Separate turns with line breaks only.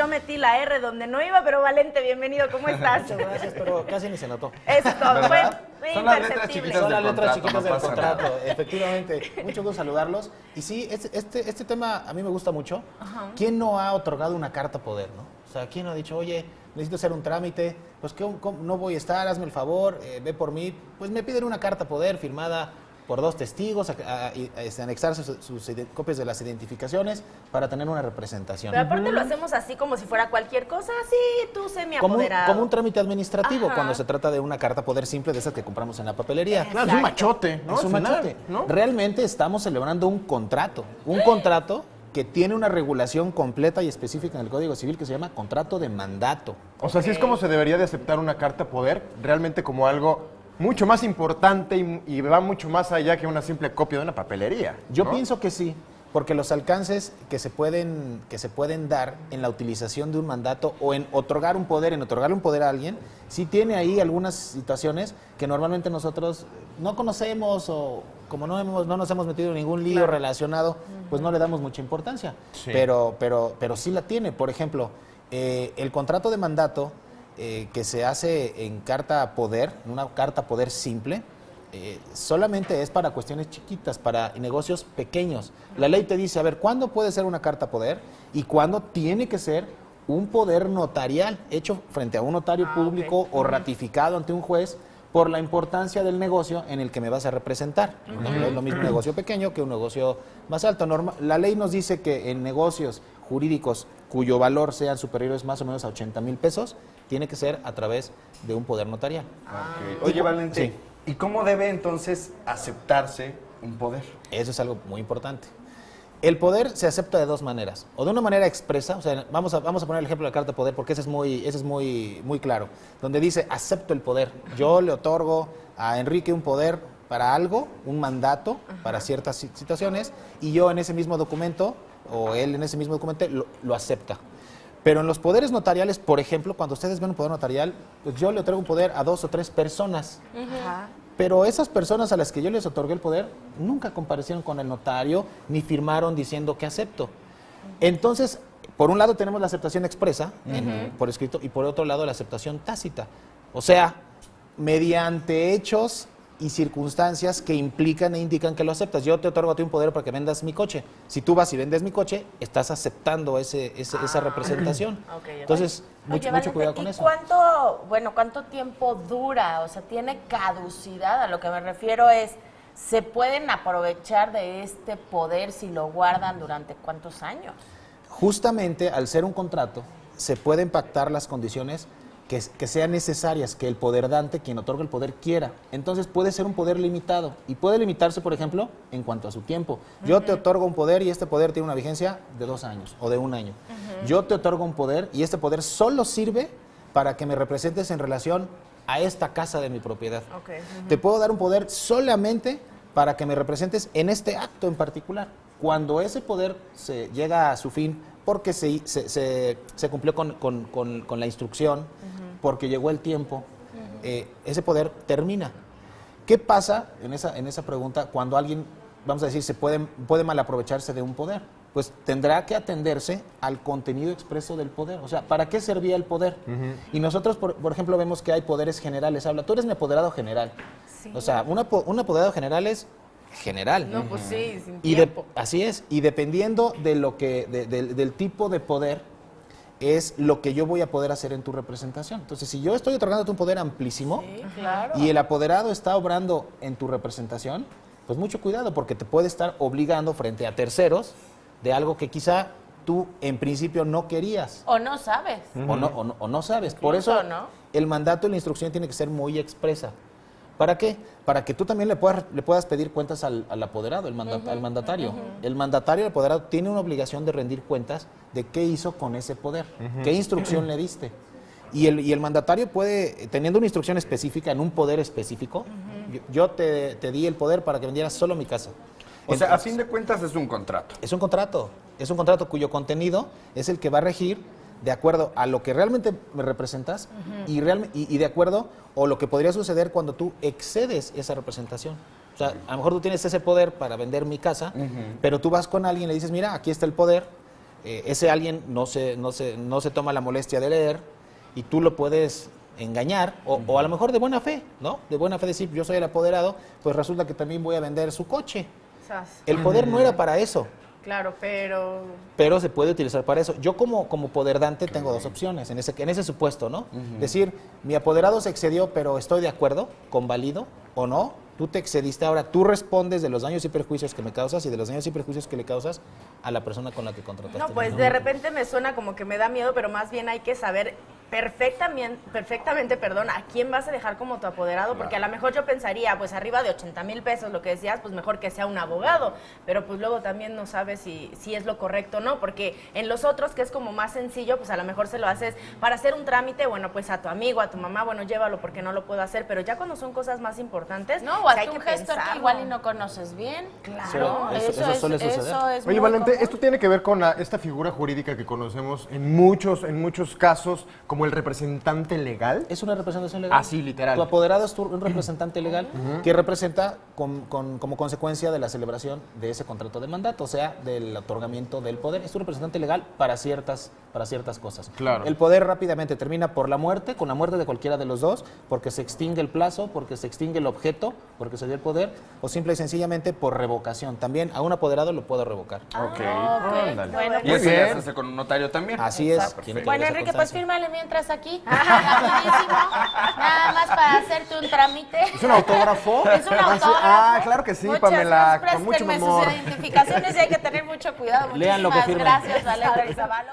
metí la R donde no iba, pero Valente, bienvenido, ¿cómo estás?
Muchas gracias, pero casi ni se notó.
Eso es todo, fue
Son las letras
imperceptible.
chiquitas
Son las
del
letras
contrato,
chiquitas
no
del
pasa
contrato,
nada.
efectivamente. Mucho gusto saludarlos. Y sí, este tema a mí me gusta mucho. ¿Quién no ha otorgado una carta poder, no? O sea, ¿quién no ha dicho, oye, necesito hacer un trámite, pues no voy a estar, hazme el favor, ve por mí? Pues me piden una carta poder firmada por 2 testigos, anexarse sus copias de las identificaciones para tener una representación.
Pero aparte lo hacemos así como si fuera cualquier cosa, así tú semi-apoderado.
Como un trámite administrativo,
Ajá.
cuando se trata de una carta poder simple de esas que compramos en la papelería.
Exacto.
Claro, es un machote, ¿no?
Es un
Al final,
machote.
¿no?
Realmente estamos celebrando un contrato que tiene una regulación completa y específica en el Código Civil que se llama contrato de mandato.
O sea, así es como se debería de aceptar una carta poder, realmente como algo mucho más importante y va mucho más allá que una simple copia de una papelería.
Yo
¿no?
pienso que sí, porque los alcances que se pueden dar en la utilización de un mandato o en otorgarle un poder a alguien, sí tiene ahí algunas situaciones que normalmente nosotros no conocemos o como no nos hemos metido en ningún lío relacionado, pues no le damos mucha importancia.
Sí.
Pero sí la tiene. Por ejemplo, el contrato de mandato que se hace en carta poder, en una carta poder simple, solamente es para cuestiones chiquitas, para negocios pequeños. La ley te dice, a ver, ¿cuándo puede ser una carta poder y cuándo tiene que ser un poder notarial hecho frente a un notario público o ratificado ante un juez por la importancia del negocio en el que me vas a representar? No es lo mismo un negocio pequeño que un negocio más alto. La ley nos dice que en negocios jurídicos cuyo valor sean superiores más o menos a 80,000 pesos, tiene que ser a través de un poder notarial.
Ok. Oye, Valente,
Sí.
¿y cómo debe entonces aceptarse un poder?
Eso es algo muy importante. El poder se acepta de 2 maneras. O de una manera expresa, o sea, vamos a poner el ejemplo de la carta de poder porque ese es muy claro. Donde dice, acepto el poder. Yo le otorgo a Enrique un poder para algo, un mandato para ciertas situaciones, y yo en ese mismo documento, o él en ese mismo documento, lo acepta. Pero en los poderes notariales, por ejemplo, cuando ustedes ven un poder notarial, pues yo le otorgo un poder a 2 o 3 personas.
Ajá.
Pero esas personas a las que yo les otorgué el poder nunca comparecieron con el notario ni firmaron diciendo que acepto. Entonces, por un lado tenemos la aceptación expresa por escrito y por otro lado la aceptación tácita. O sea, mediante hechos y circunstancias que implican e indican que lo aceptas. Yo te otorgo a ti un poder para que vendas mi coche. Si tú vas y vendes mi coche, estás aceptando esa representación.
Ok, ok.
Entonces, mucho
Valente,
cuidado con
¿y
eso.
cuánto tiempo dura? O sea, ¿tiene caducidad? A lo que me refiero es, ¿se pueden aprovechar de este poder si lo guardan durante cuántos años?
Justamente al ser un contrato, se pueden pactar las condiciones que sean necesarias, que el poderdante, quien otorga el poder, quiera. Entonces puede ser un poder limitado y puede limitarse, por ejemplo, en cuanto a su tiempo. Yo te otorgo un poder y este poder tiene una vigencia de 2 años o de 1 año. Yo te otorgo un poder y este poder solo sirve para que me representes en relación a esta casa de mi propiedad.
Okay.
Te puedo dar un poder solamente para que me representes en este acto en particular. Cuando ese poder se llega a su fin porque se cumplió con la instrucción, porque llegó el tiempo, ese poder termina. ¿Qué pasa en esa pregunta cuando alguien, vamos a decir, puede malaprovecharse de un poder? Pues tendrá que atenderse al contenido expreso del poder. O sea, ¿para qué servía el poder? Y nosotros, por ejemplo, vemos que hay poderes generales. Tú eres mi apoderado general.
Sí.
O sea, un apoderado general es general.
No, pues sí, sin
Y
tiempo.
así es, y dependiendo de del tipo de poder, es lo que yo voy a poder hacer en tu representación. Entonces, si yo estoy otorgándote un poder amplísimo
Sí, claro.
y el apoderado está obrando en tu representación, pues mucho cuidado, porque te puede estar obligando frente a terceros de algo que quizá tú en principio no querías.
O no sabes.
O no sabes. Por
Incluso,
eso
¿no?
el mandato y la instrucción tiene que ser muy expresa. ¿Para qué? Para que tú también le puedas pedir cuentas al apoderado, al mandatario. El mandatario, el apoderado, tiene una obligación de rendir cuentas de qué hizo con ese poder, qué instrucción le diste. Y el mandatario puede, teniendo una instrucción específica en un poder específico, yo te di el poder para que vendieras solo mi casa.
O sea, a
Entonces,
fin de cuentas es un contrato.
es un contrato cuyo contenido es el que va a regir de acuerdo a lo que realmente me representas y de acuerdo o lo que podría suceder cuando tú excedes esa representación. O sea, a lo mejor tú tienes ese poder para vender mi casa, pero tú vas con alguien y le dices, mira, aquí está el poder, ese alguien no se toma la molestia de leer y tú lo puedes engañar o a lo mejor de buena fe, ¿no? De buena fe decir, yo soy el apoderado, pues resulta que también voy a vender su coche. El poder no era para eso.
Claro, pero...
Pero se puede utilizar para eso. Yo como poder dante tengo dos opciones en ese supuesto, ¿no? Decir, mi apoderado se excedió, pero estoy de acuerdo, convalido o no. Tú te excediste, ahora tú respondes de los daños y perjuicios que me causas y de los daños y perjuicios que le causas a la persona con la que contrataste.
No, pues de repente me suena como que me da miedo, pero más bien hay que saber perfectamente, a quién vas a dejar como tu apoderado, porque a lo mejor yo pensaría, pues arriba de 80,000 pesos, lo que decías, pues mejor que sea un abogado, pero pues luego también no sabes si es lo correcto o no, porque en los otros, que es como más sencillo, pues a lo mejor se lo haces para hacer un trámite, bueno, pues a tu amigo, a tu mamá, bueno, llévalo porque no lo puedo hacer, pero ya cuando son cosas más importantes,
no, o
pues
a
hay
tu
que
gestor que
pensarlo.
igual y no conoces bien.
Claro.
Eso suele suceder.
Eso es
Oye,
muy
Valente,
común.
esto tiene que ver con esta figura jurídica que conocemos en muchos casos como el representante legal.
Es una representación legal.
Así, literal.
Tu apoderado es un representante legal que representa como consecuencia de la celebración de ese contrato de mandato, o sea, del otorgamiento del poder. Es un representante legal para ciertas cosas.
Claro.
El poder rápidamente termina por la muerte, con la muerte de cualquiera de los dos, porque se extingue el plazo, porque se extingue el objeto, porque se dio el poder, o simple y sencillamente por revocación. También a un apoderado lo puedo revocar.
Ok.
Ándale.
Bueno,
Y eso
Muy
ya
bien.
se hace con un notario también.
Así es. Tiene que
Bueno,
haber esa
Enrique, pues
constancia.
fírmale mientras aquí, rapidísimo, nada más para hacerte un trámite.
¿Es un autógrafo?
Es un autógrafo.
Ah, claro que sí,
Muchas
Pamela,
gracias,
con mucho
préstenme
amor.
sus identificaciones y hay que tener mucho cuidado.
Lean lo que
Muchísimas
firmen.
gracias, Valeria Izabalo.